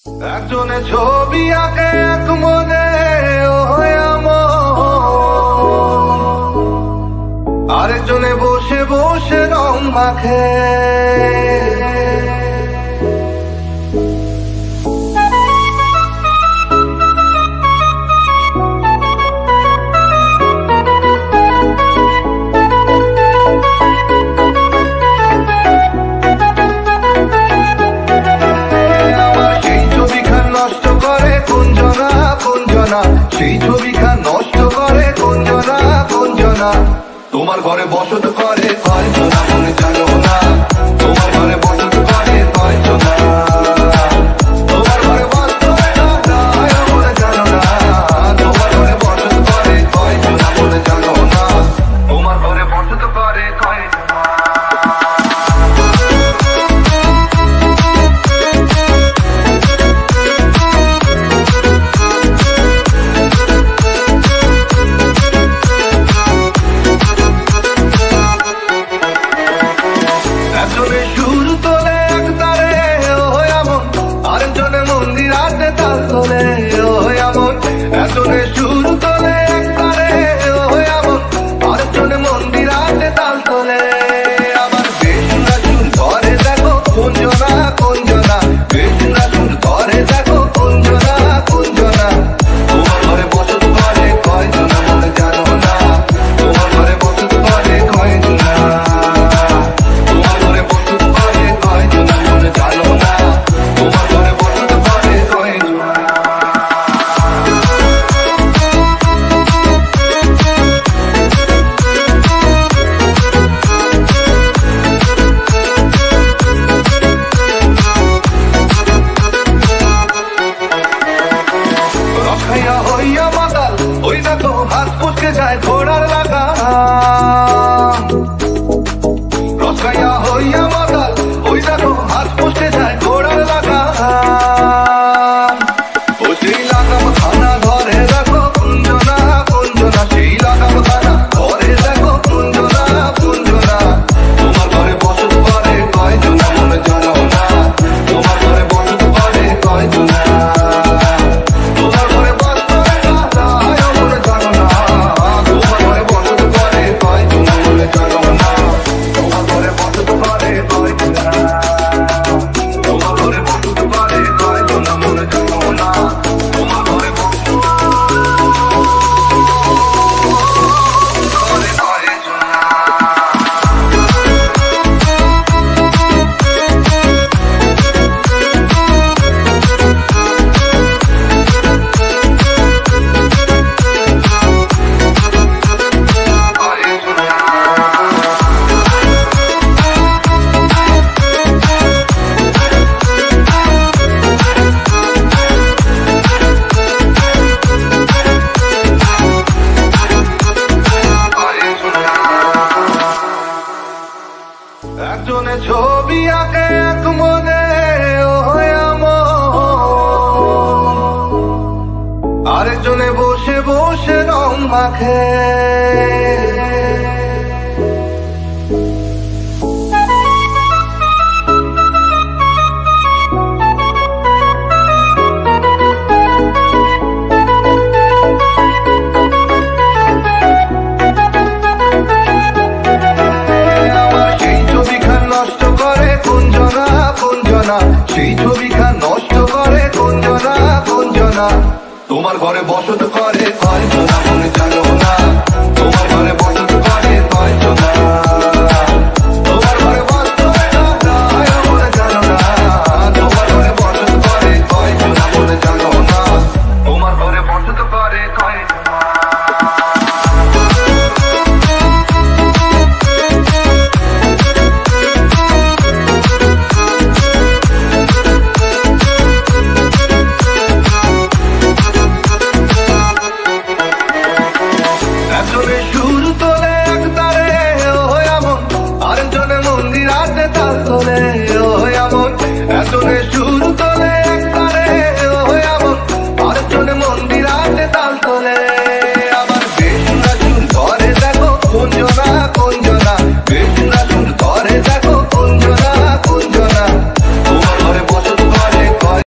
একজনে ছবি আঁকে এক মনে আরেকজনে বসে বসে রং মাখে। সেই ছবিখান নষ্ট করে কোনজনা কোনজনা, তোমার ঘরে বসত করে কয়জনা মনে জানো না, তোমার ঘরে বসত করে কয়জনা, তোমার ঘরে বসত মনে জানো না, তোমার ঘরে বসত করে কয়জনা মনে জানো না, তোমার ঘরে বসত করে কয়জনা। একজনে সুর তোলে একবারে এমন, আরেকজনে মন্দির আছে তাল তোলে। আবার বেশুরা সুর ধরে দেখো কোনজনা কোনজনা, বেশুরা সুর ধরে দেখো কোনজনা কোনজনা, তোমার ঘরে বসত করে কয়জনা মনে জানো না, তোমার ঘরে বসত করে কয়জনা, তোমার ঘরে বসত করে কয়জনা মনে জানো না, তোমার ঘরে বসত করে কয়জনা। হইয়া মাতাল ওই দেখো হাত পুচকে যায় ঘোড়ার লাগা, রসাইয়া হইয়া মাতাল ওই দেখো হাত পুচকে যায় ঘোড়ার লাগা, ও সেই লাগাম খানা ধরে দেখো কুঞ্জনা কুঞ্জনা, সেই লাগাম খানা ধরে দেখো কুঞ্জনা কুঞ্জনা, তোমার ঘরে বসত করে কয়জনা মনে জানো না, তোমার ঘরে বসত করে কয়জনা, একজনে ছবি আঁকে এক মনে আরেকজনে বসে বসে রং মাখে। সেই ছবিখান নষ্ট করে কোনজনা কোনজনা, তোমার ঘরে বসত করে কয়জনা মনে জানো না, তোমার ঘরে বসত